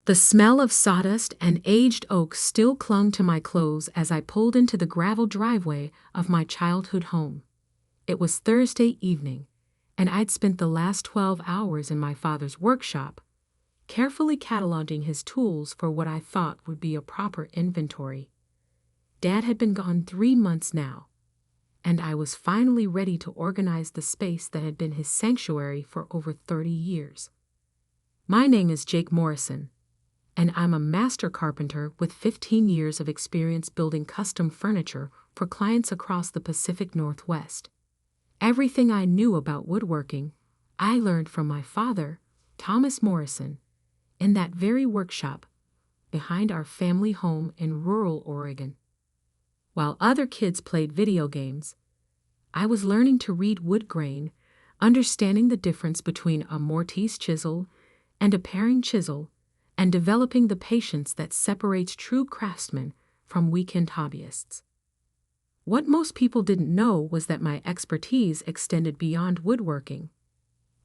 The smell of sawdust and aged oak still clung to my clothes as I pulled into the gravel driveway of my childhood home. It was Thursday evening, and I'd spent the last 12 hours in my father's workshop, carefully cataloging his tools for what I thought would be a proper inventory. Dad had been gone 3 months now, and I was finally ready to organize the space that had been his sanctuary for over 30 years. My name is Jake Morrison, and I'm a master carpenter with 15 years of experience building custom furniture for clients across the Pacific Northwest. Everything I knew about woodworking, I learned from my father, Thomas Morrison, in that very workshop behind our family home in rural Oregon. While other kids played video games, I was learning to read wood grain, understanding the difference between a mortise chisel and a paring chisel, and developing the patience that separates true craftsmen from weekend hobbyists. What most people didn't know was that my expertise extended beyond woodworking.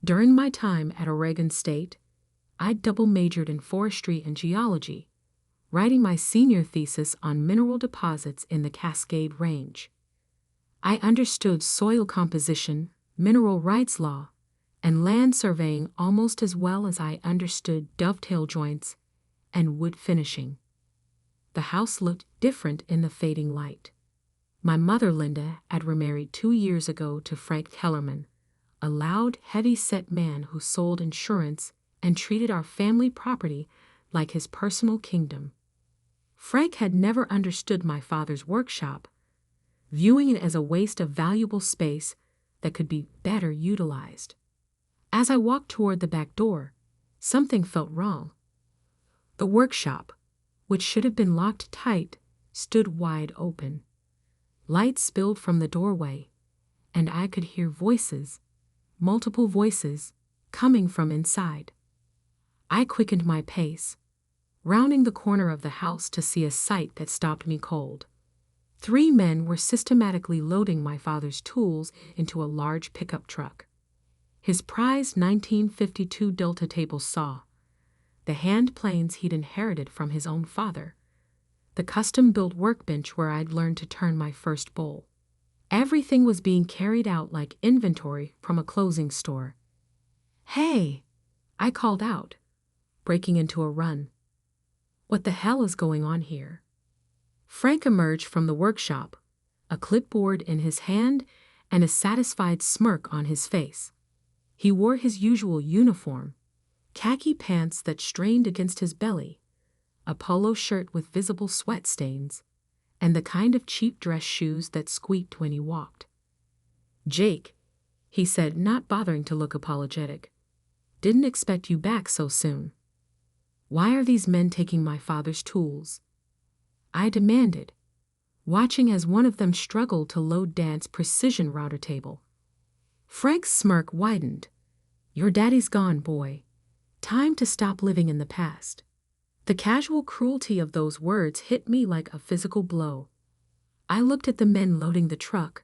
During my time at Oregon State, I double majored in forestry and geology, writing my senior thesis on mineral deposits in the Cascade Range. I understood soil composition, mineral rights law, and land surveying almost as well as I understood dovetail joints and wood finishing. The house looked different in the fading light. My mother, Linda, had remarried 2 years ago to Frank Kellerman, a loud, heavy-set man who sold insurance and treated our family property like his personal kingdom. Frank had never understood my father's workshop, viewing it as a waste of valuable space that could be better utilized. As I walked toward the back door, something felt wrong. The workshop, which should have been locked tight, stood wide open. Light spilled from the doorway, and I could hear voices, multiple voices, coming from inside. I quickened my pace, rounding the corner of the house to see a sight that stopped me cold. 3 men were systematically loading my father's tools into a large pickup truck. His prized 1952 Delta table saw, the hand planes he'd inherited from his own father, the custom-built workbench where I'd learned to turn my first bowl. Everything was being carried out like inventory from a closing store. "Hey!" I called out, breaking into a run. "What the hell is going on here?" Frank emerged from the workshop, a clipboard in his hand and a satisfied smirk on his face. He wore his usual uniform, khaki pants that strained against his belly, a polo shirt with visible sweat stains, and the kind of cheap dress shoes that squeaked when he walked. "Jake," he said, not bothering to look apologetic, "didn't expect you back so soon. Why are these men taking my father's tools?" I demanded, watching as one of them struggled to load Dad's precision router table. Frank's smirk widened. "Your daddy's gone, boy. Time to stop living in the past." The casual cruelty of those words hit me like a physical blow. I looked at the men loading the truck.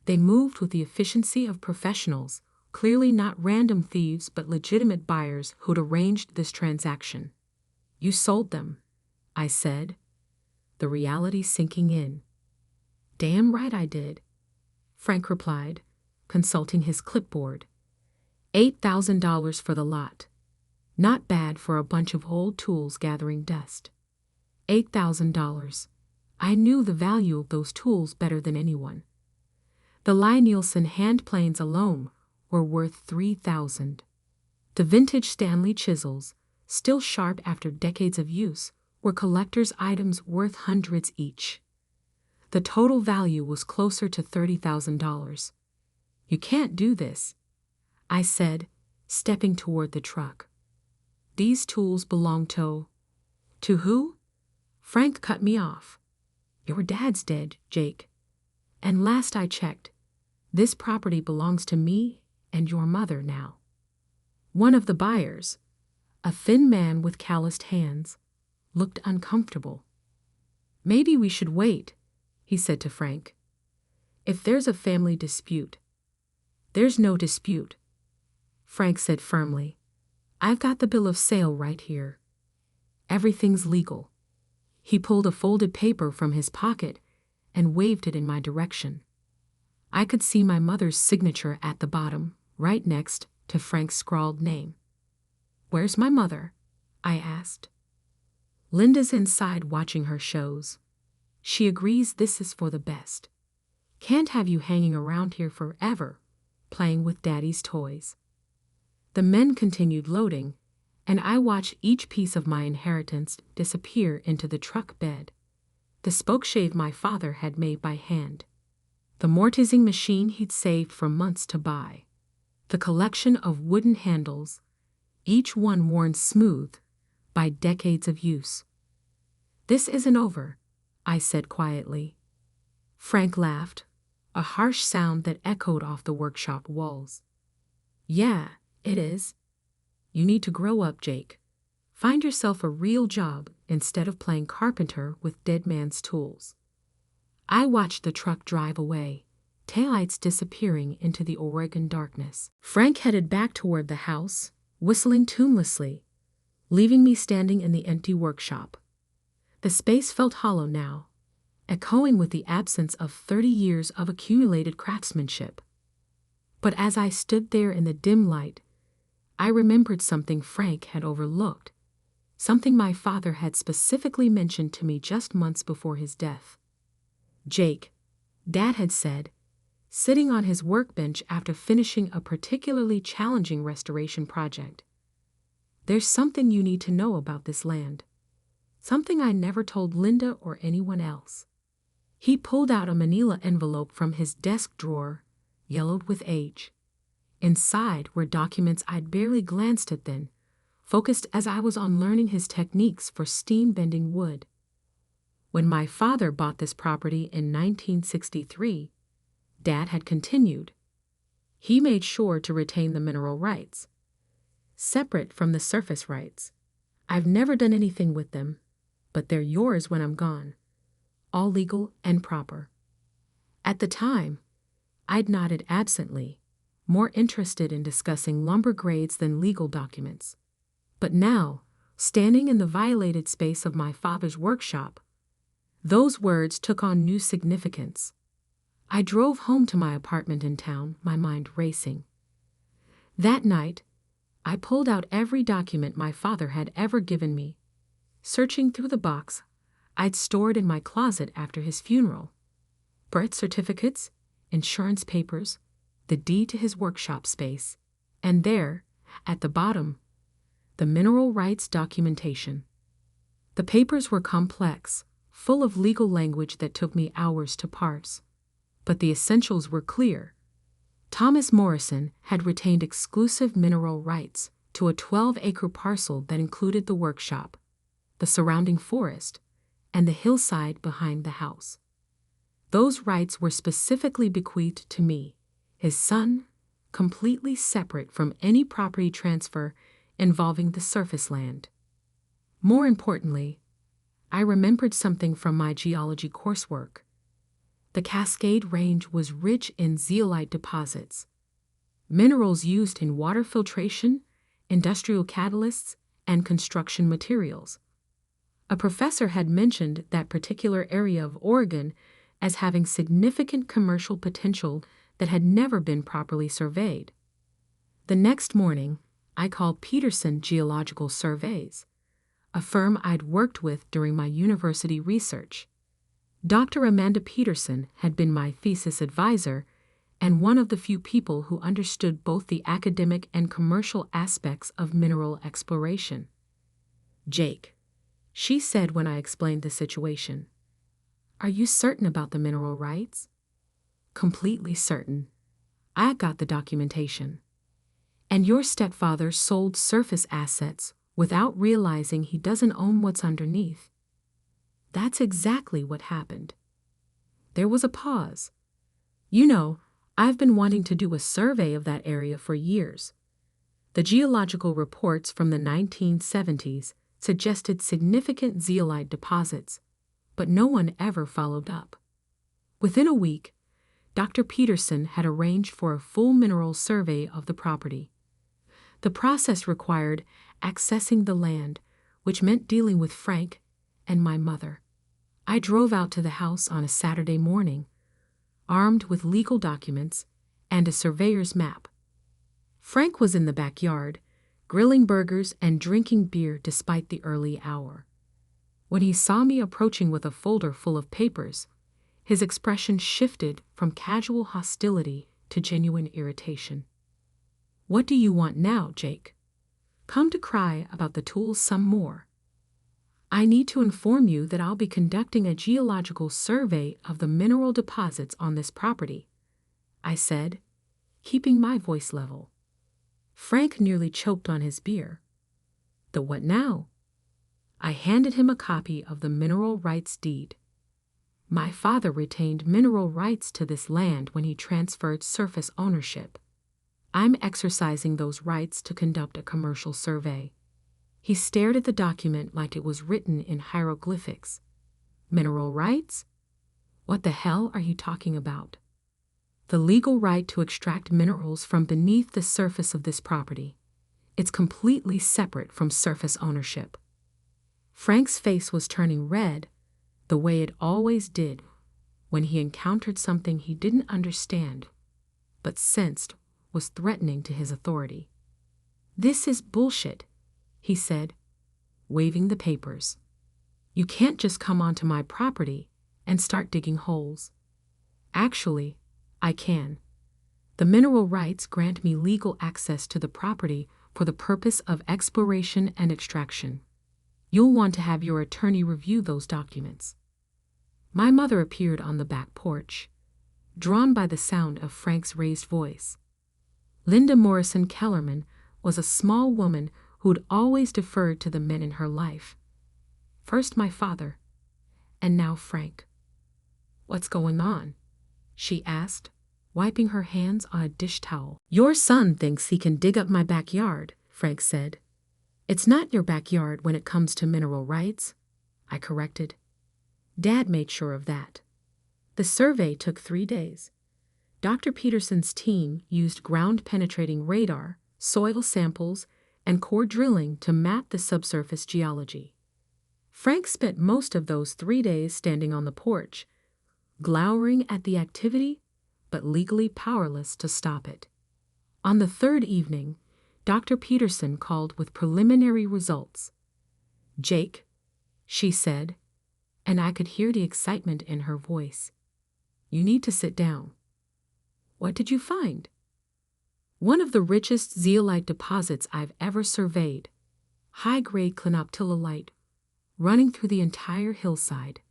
They moved with the efficiency of professionals, clearly not random thieves but legitimate buyers who'd arranged this transaction. "You sold them," I said, the reality sinking in. "Damn right I did," Frank replied, consulting his clipboard. $8,000 for the lot. Not bad for a bunch of old tools gathering dust. $8,000. I knew the value of those tools better than anyone. The Lie-Nielsen hand planes alone were worth $3,000. The vintage Stanley chisels, still sharp after decades of use, were collector's items worth hundreds each. The total value was closer to $30,000. "You can't do this," I said, stepping toward the truck. "These tools belong to who?" Frank cut me off. "Your dad's dead, Jake. And last I checked, this property belongs to me and your mother now." One of the buyers, a thin man with calloused hands, looked uncomfortable. "Maybe we should wait," he said to Frank. "If there's a family dispute." "There's no dispute," Frank said firmly. "I've got the bill of sale right here." Everything's legal." He pulled a folded paper from his pocket and waved it in my direction. I could see my mother's signature at the bottom, right next to Frank's scrawled name. "Where's my mother?" I asked. "Linda's inside watching her shows. She agrees this is for the best. Can't have you hanging around here forever, playing with Daddy's toys." The men continued loading, and I watched each piece of my inheritance disappear into the truck bed. The spokeshave my father had made by hand, the mortising machine he'd saved for months to buy, the collection of wooden handles, each one worn smooth by decades of use. "This isn't over," I said quietly. Frank laughed, a harsh sound that echoed off the workshop walls. "Yeah, it is. You need to grow up, Jake. Find yourself a real job instead of playing carpenter with dead man's tools." I watched the truck drive away, taillights disappearing into the Oregon darkness. Frank headed back toward the house, whistling tunelessly, leaving me standing in the empty workshop. The space felt hollow now, echoing with the absence of 30 years of accumulated craftsmanship. But as I stood there in the dim light, I remembered something Frank had overlooked, something my father had specifically mentioned to me just months before his death. "Jake," Dad had said, sitting on his workbench after finishing a particularly challenging restoration project, "there's something you need to know about this land. Something I never told Linda or anyone else." He pulled out a manila envelope from his desk drawer, yellowed with age. Inside were documents I'd barely glanced at then, focused as I was on learning his techniques for steam-bending wood. When my father bought this property in 1963, Dad had continued, he made sure to retain the mineral rights, separate from the surface rights. "I've never done anything with them, but they're yours when I'm gone, all legal and proper." At the time, I'd nodded absently, more interested in discussing lumber grades than legal documents. But now, standing in the violated space of my father's workshop, those words took on new significance. I drove home to my apartment in town, my mind racing. That night, I pulled out every document my father had ever given me, searching through the box I'd stored in my closet after his funeral. Birth certificates, insurance papers, the deed to his workshop space, and there, at the bottom, the mineral rights documentation. The papers were complex, full of legal language that took me hours to parse. But the essentials were clear. Thomas Morrison had retained exclusive mineral rights to a 12-acre parcel that included the workshop, the surrounding forest, and the hillside behind the house. Those rights were specifically bequeathed to me, his son, completely separate from any property transfer involving the surface land. More importantly, I remembered something from my geology coursework. The Cascade Range was rich in zeolite deposits, minerals used in water filtration, industrial catalysts, and construction materials. A professor had mentioned that particular area of Oregon as having significant commercial potential that had never been properly surveyed. The next morning, I called Peterson Geological Surveys, a firm I'd worked with during my university research. Dr. Amanda Peterson had been my thesis advisor and one of the few people who understood both the academic and commercial aspects of mineral exploration. "Jake," she said when I explained the situation, "are you certain about the mineral rights?" "Completely certain. I got the documentation." "And your stepfather sold surface assets without realizing he doesn't own what's underneath?" "That's exactly what happened." There was a pause. "You know, I've been wanting to do a survey of that area for years. The geological reports from the 1970s suggested significant zeolite deposits, but no one ever followed up." Within a week, Dr. Peterson had arranged for a full mineral survey of the property. The process required accessing the land, which meant dealing with Frank and my mother. I drove out to the house on a Saturday morning, armed with legal documents and a surveyor's map. Frank was in the backyard, grilling burgers and drinking beer despite the early hour. When he saw me approaching with a folder full of papers, his expression shifted from casual hostility to genuine irritation. "What do you want now, Jake? Come to cry about the tools some more? I need to inform you that I'll be conducting a geological survey of the mineral deposits on this property," I said, keeping my voice level. Frank nearly choked on his beer. "The what now?" I handed him a copy of the mineral rights deed. My father retained mineral rights to this land when he transferred surface ownership. I'm exercising those rights to conduct a commercial survey. He stared at the document like it was written in hieroglyphics. "Mineral rights? What the hell are you talking about?" "The legal right to extract minerals from beneath the surface of this property. It's completely separate from surface ownership." Frank's face was turning red, the way it always did when he encountered something he didn't understand, but sensed was threatening to his authority. "This is bullshit," he said, waving the papers. "You can't just come onto my property and start digging holes." "Actually, I can. The mineral rights grant me legal access to the property for the purpose of exploration and extraction. You'll want to have your attorney review those documents." My mother appeared on the back porch, drawn by the sound of Frank's raised voice. Linda Morrison Kellerman was a small woman who'd always deferred to the men in her life. First my father, and now Frank. "What's going on?" she asked, wiping her hands on a dish towel. "Your son thinks he can dig up my backyard," Frank said. "It's not your backyard when it comes to mineral rights," I corrected. Dad made sure of that. The survey took 3 days. Dr. Peterson's team used ground-penetrating radar, soil samples, and core drilling to map the subsurface geology. Frank spent most of those 3 days standing on the porch, glowering at the activity, but legally powerless to stop it. On the 3rd evening, Dr. Peterson called with preliminary results. "Jake," she said, and I could hear the excitement in her voice, "you need to sit down." "What did you find?" "One of the richest zeolite deposits I've ever surveyed, high-grade clinoptilolite, running through the entire hillside.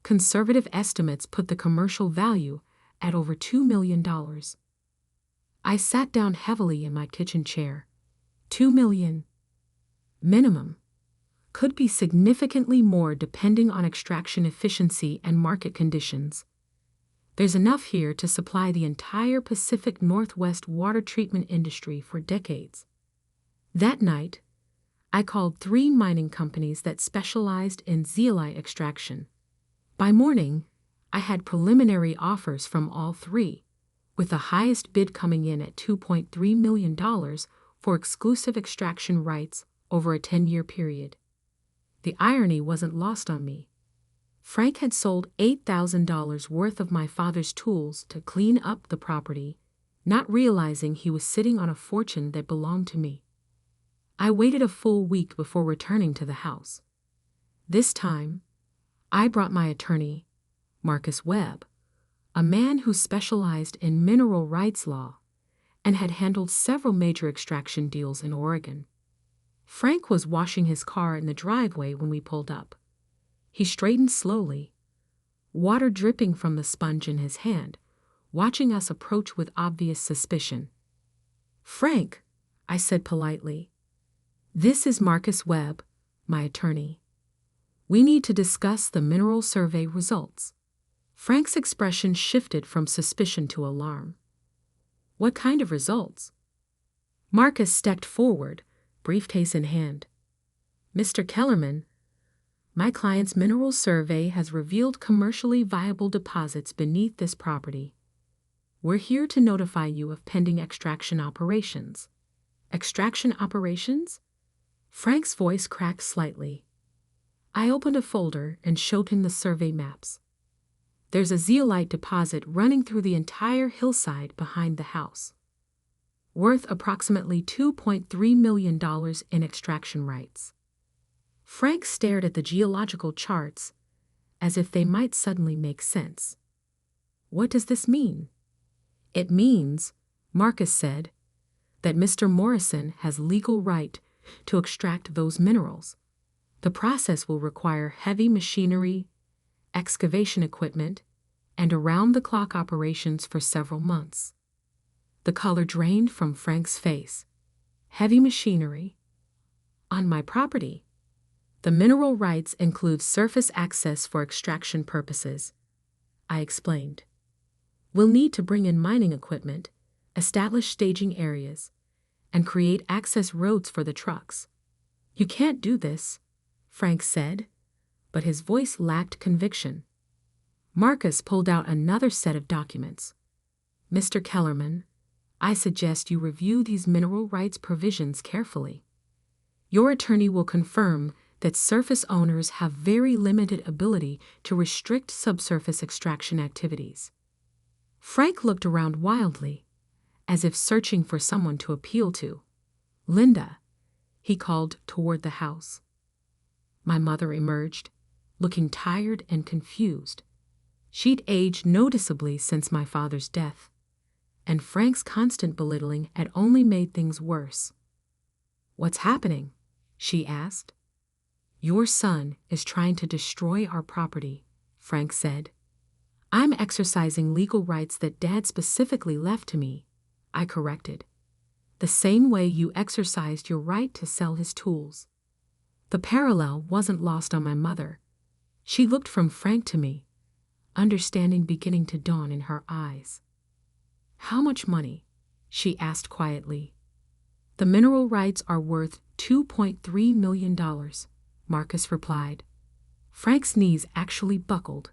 Conservative estimates put the commercial value at over $2 million. I sat down heavily in my kitchen chair. $2 million. Minimum. Could be significantly more depending on extraction efficiency and market conditions. There's enough here to supply the entire Pacific Northwest water treatment industry for decades." That night, I called 3 mining companies that specialized in zeolite extraction. By morning, I had preliminary offers from all 3, with the highest bid coming in at $2.3 million for exclusive extraction rights over a 10-year period. The irony wasn't lost on me. Frank had sold $8,000 worth of my father's tools to clean up the property, not realizing he was sitting on a fortune that belonged to me. I waited a full week before returning to the house. This time, I brought my attorney, Marcus Webb, a man who specialized in mineral rights law and had handled several major extraction deals in Oregon. Frank was washing his car in the driveway when we pulled up. He straightened slowly, water dripping from the sponge in his hand, watching us approach with obvious suspicion. "Frank," I said politely, "this is Marcus Webb, my attorney. We need to discuss the mineral survey results." Frank's expression shifted from suspicion to alarm. "What kind of results?" Marcus stepped forward, briefcase in hand. "Mr. Kellerman, my client's mineral survey has revealed commercially viable deposits beneath this property. We're here to notify you of pending extraction operations." "Extraction operations?" Frank's voice cracked slightly. I opened a folder and showed him the survey maps. There's a zeolite deposit running through the entire hillside behind the house, worth approximately $2.3 million in extraction rights. Frank stared at the geological charts as if they might suddenly make sense. What does this mean? It means, Marcus said, that Mr. Morrison has legal right to extract those minerals. The process will require heavy machinery, excavation equipment, and around-the-clock operations for several months. The color drained from Frank's face. Heavy machinery? On my property? The mineral rights include surface access for extraction purposes, I explained. We'll need to bring in mining equipment, establish staging areas, and create access roads for the trucks. You can't do this, Frank said, but his voice lacked conviction. Marcus pulled out another set of documents. Mr. Kellerman, I suggest you review these mineral rights provisions carefully. Your attorney will confirm that surface owners have very limited ability to restrict subsurface extraction activities. Frank looked around wildly, as if searching for someone to appeal to. Linda, he called toward the house. My mother emerged, looking tired and confused. She'd aged noticeably since my father's death, and Frank's constant belittling had only made things worse. What's happening? She asked. Your son is trying to destroy our property, Frank said. I'm exercising legal rights that Dad specifically left to me, I corrected. The same way you exercised your right to sell his tools. The parallel wasn't lost on my mother. She looked from Frank to me, understanding beginning to dawn in her eyes. How much money? She asked quietly. The mineral rights are worth $2.3 million, Marcus replied. Frank's knees actually buckled.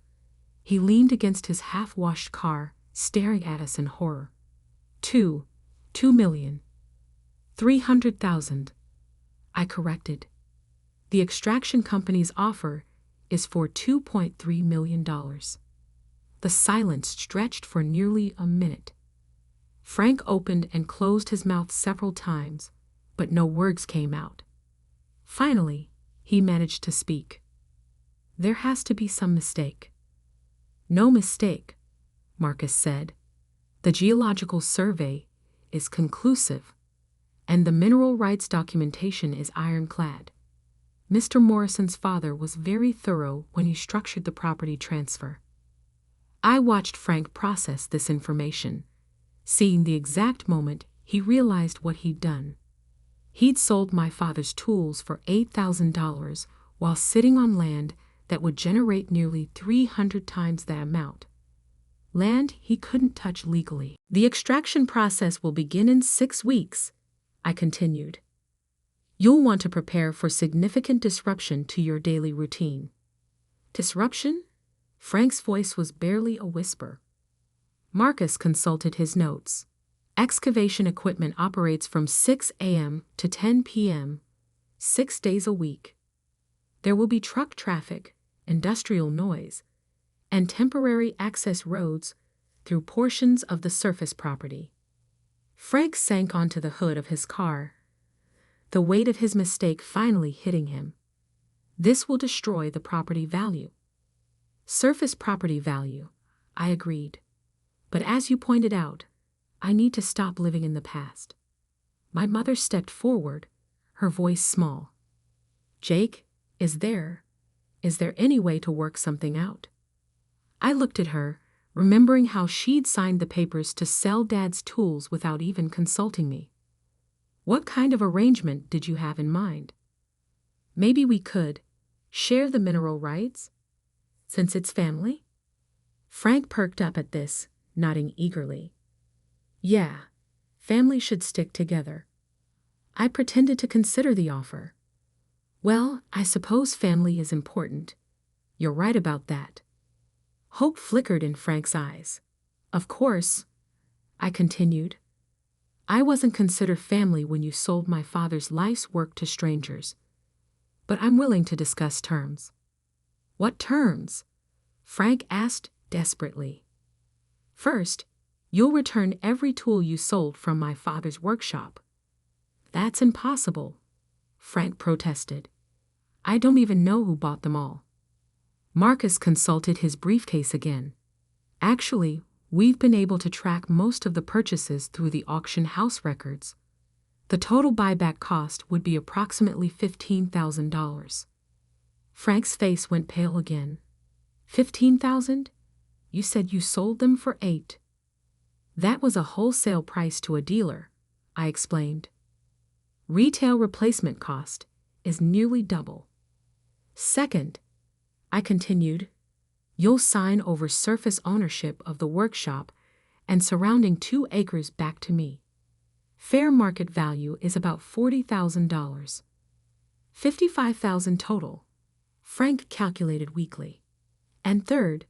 He leaned against his half-washed car, staring at us in horror. $2 million. 300,000. I corrected. The extraction company's offer is for $2.3 million. The silence stretched for nearly a minute. Frank opened and closed his mouth several times, but no words came out. Finally, he managed to speak. There has to be some mistake. No mistake, Marcus said. The geological survey is conclusive, and the mineral rights documentation is ironclad. Mr. Morrison's father was very thorough when he structured the property transfer. I watched Frank process this information, seeing the exact moment he realized what he'd done. He'd sold my father's tools for $8,000 while sitting on land that would generate nearly 300 times that amount. Land he couldn't touch legally. The extraction process will begin in 6 weeks, I continued. You'll want to prepare for significant disruption to your daily routine. Disruption? Frank's voice was barely a whisper. Marcus consulted his notes. Excavation equipment operates from 6 a.m. to 10 p.m., 6 days a week. There will be truck traffic, industrial noise, and temporary access roads through portions of the surface property. Frank sank onto the hood of his car, the weight of his mistake finally hitting him. This will destroy the property value. Surface property value, I agreed. But as you pointed out, I need to stop living in the past. My mother stepped forward, her voice small. Jake, is there any way to work something out? I looked at her, remembering how she'd signed the papers to sell Dad's tools without even consulting me. What kind of arrangement did you have in mind? Maybe we could share the mineral rights, since it's family? Frank perked up at this, nodding eagerly. Yeah, family should stick together. I pretended to consider the offer. Well, I suppose family is important. You're right about that. Hope flickered in Frank's eyes. Of course, I continued. I wasn't considered family when you sold my father's life's work to strangers. But I'm willing to discuss terms." "What terms?" Frank asked desperately. "First, you'll return every tool you sold from my father's workshop." "That's impossible," Frank protested. "I don't even know who bought them all." Marcus consulted his briefcase again. "Actually, we've been able to track most of the purchases through the auction house records. The total buyback cost would be approximately $15,000. Frank's face went pale again. "15,000? You said you sold them for 8. "That was a wholesale price to a dealer," I explained. "Retail replacement cost is nearly double. Second," I continued, "you'll sign over surface ownership of the workshop and surrounding 2 acres back to me. Fair market value is about $40,000. $55,000 total," Frank calculated weakly. "And third,"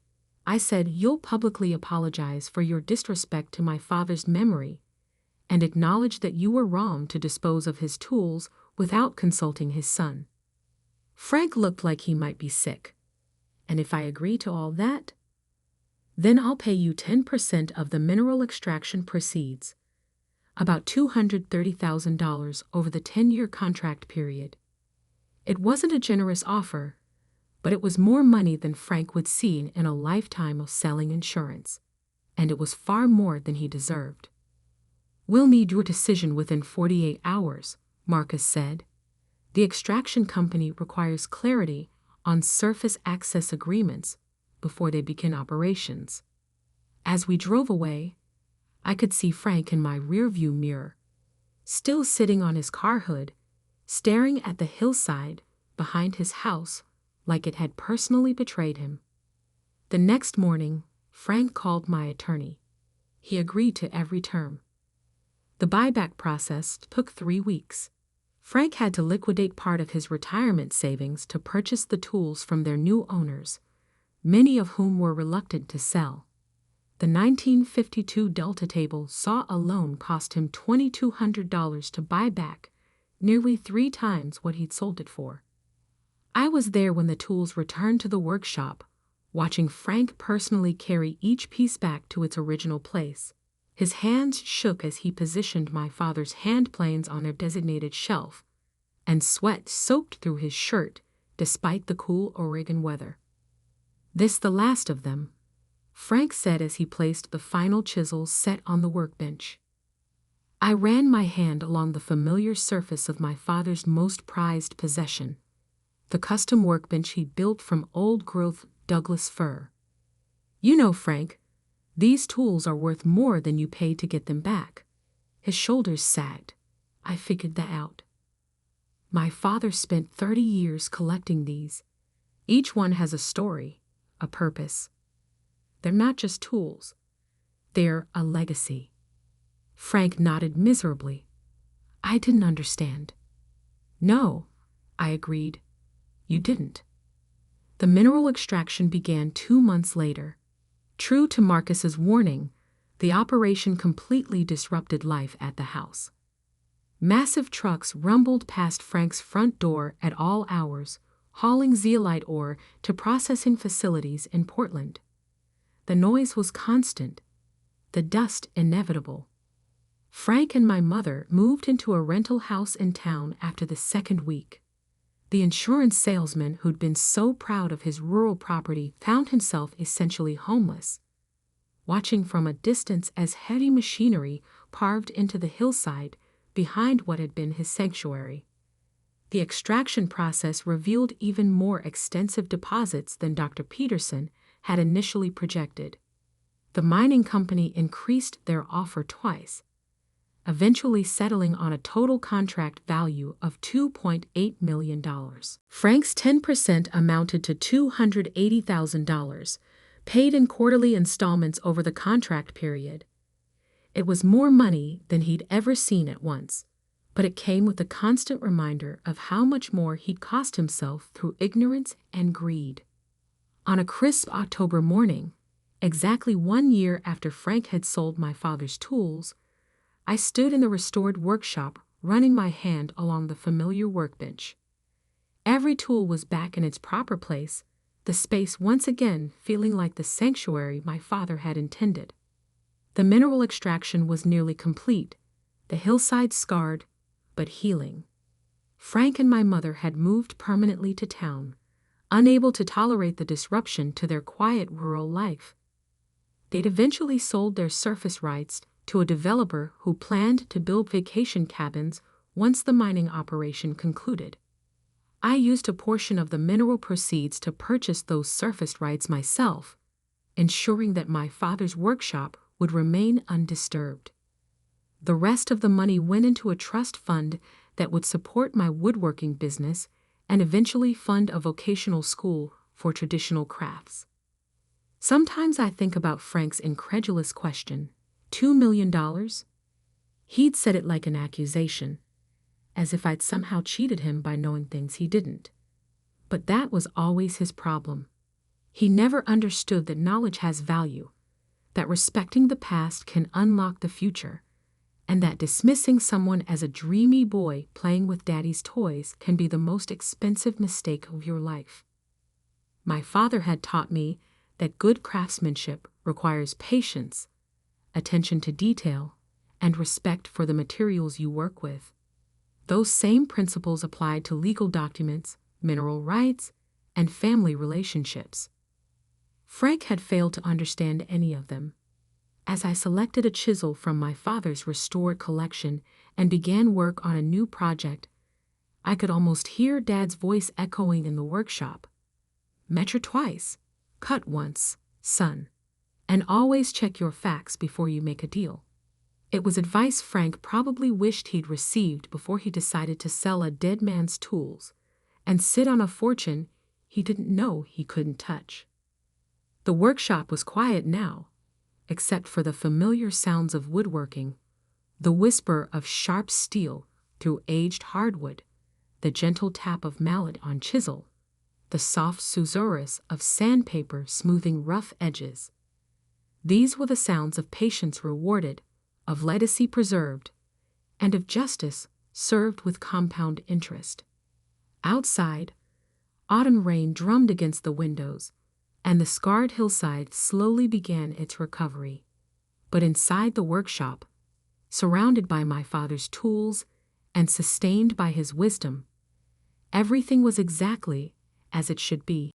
I said, "you'll publicly apologize for your disrespect to my father's memory and acknowledge that you were wrong to dispose of his tools without consulting his son." Frank looked like he might be sick. "And if I agree to all that, then I'll pay you 10% of the mineral extraction proceeds, about $230,000 over the 10-year contract period." It wasn't a generous offer, but it was more money than Frank would see in a lifetime of selling insurance, and it was far more than he deserved. "We'll need your decision within 48 hours, Marcus said. "The extraction company requires clarity on surface access agreements before they begin operations." As we drove away, I could see Frank in my rearview mirror, still sitting on his car hood, staring at the hillside behind his house like it had personally betrayed him. The next morning, Frank called my attorney. He agreed to every term. The buyback process took 3 weeks. Frank had to liquidate part of his retirement savings to purchase the tools from their new owners, many of whom were reluctant to sell. The 1952 Delta table saw alone cost him $2,200 to buy back, nearly 3 times what he'd sold it for. I was there when the tools returned to the workshop, watching Frank personally carry each piece back to its original place. His hands shook as he positioned my father's hand planes on their designated shelf, and sweat soaked through his shirt despite the cool Oregon weather. "This the last of them," Frank said as he placed the final chisels set on the workbench. I ran my hand along the familiar surface of my father's most prized possession, the custom workbench he built from old-growth Douglas fir. "You know, Frank, these tools are worth more than you paid to get them back." His shoulders sagged. I figured that out. "My father spent 30 years collecting these. Each one has a story, a purpose. They're not just tools. They're a legacy." Frank nodded miserably. I didn't understand. "No," I agreed. "You didn't." The mineral extraction began 2 months later. True to Marcus's warning, the operation completely disrupted life at the house. Massive trucks rumbled past Frank's front door at all hours, hauling zeolite ore to processing facilities in Portland. The noise was constant, the dust inevitable. Frank and my mother moved into a rental house in town after the 2nd week. The insurance salesman who'd been so proud of his rural property found himself essentially homeless, watching from a distance as heavy machinery carved into the hillside behind what had been his sanctuary. The extraction process revealed even more extensive deposits than Dr. Peterson had initially projected. The mining company increased their offer twice, eventually settling on a total contract value of $2.8 million. Frank's 10% amounted to $280,000, paid in quarterly installments over the contract period. It was more money than he'd ever seen at once, but it came with a constant reminder of how much more he'd cost himself through ignorance and greed. On a crisp October morning, exactly 1 year after Frank had sold my father's tools, I stood in the restored workshop, running my hand along the familiar workbench. Every tool was back in its proper place, the space once again feeling like the sanctuary my father had intended. The mineral extraction was nearly complete, the hillside scarred, but healing. Frank and my mother had moved permanently to town, unable to tolerate the disruption to their quiet rural life. They'd eventually sold their surface rights to a developer who planned to build vacation cabins once the mining operation concluded. I used a portion of the mineral proceeds to purchase those surface rights myself, ensuring that my father's workshop would remain undisturbed. The rest of the money went into a trust fund that would support my woodworking business and eventually fund a vocational school for traditional crafts. Sometimes I think about Frank's incredulous question, $2 million? He'd said it like an accusation, as if I'd somehow cheated him by knowing things he didn't. But that was always his problem. He never understood that knowledge has value, that respecting the past can unlock the future, and that dismissing someone as a dreamy boy playing with daddy's toys can be the most expensive mistake of your life. My father had taught me that good craftsmanship requires patience, attention to detail, and respect for the materials you work with. Those same principles applied to legal documents, mineral rights, and family relationships. Frank had failed to understand any of them. As I selected a chisel from my father's restored collection and began work on a new project, I could almost hear Dad's voice echoing in the workshop. Measure twice, cut once, son, and always check your facts before you make a deal. It was advice Frank probably wished he'd received before he decided to sell a dead man's tools and sit on a fortune he didn't know he couldn't touch. The workshop was quiet now, except for the familiar sounds of woodworking, the whisper of sharp steel through aged hardwood, the gentle tap of mallet on chisel, the soft susurrus of sandpaper smoothing rough edges. These were the sounds of patience rewarded, of legacy preserved, and of justice served with compound interest. Outside, autumn rain drummed against the windows, and the scarred hillside slowly began its recovery. But inside the workshop, surrounded by my father's tools and sustained by his wisdom, everything was exactly as it should be.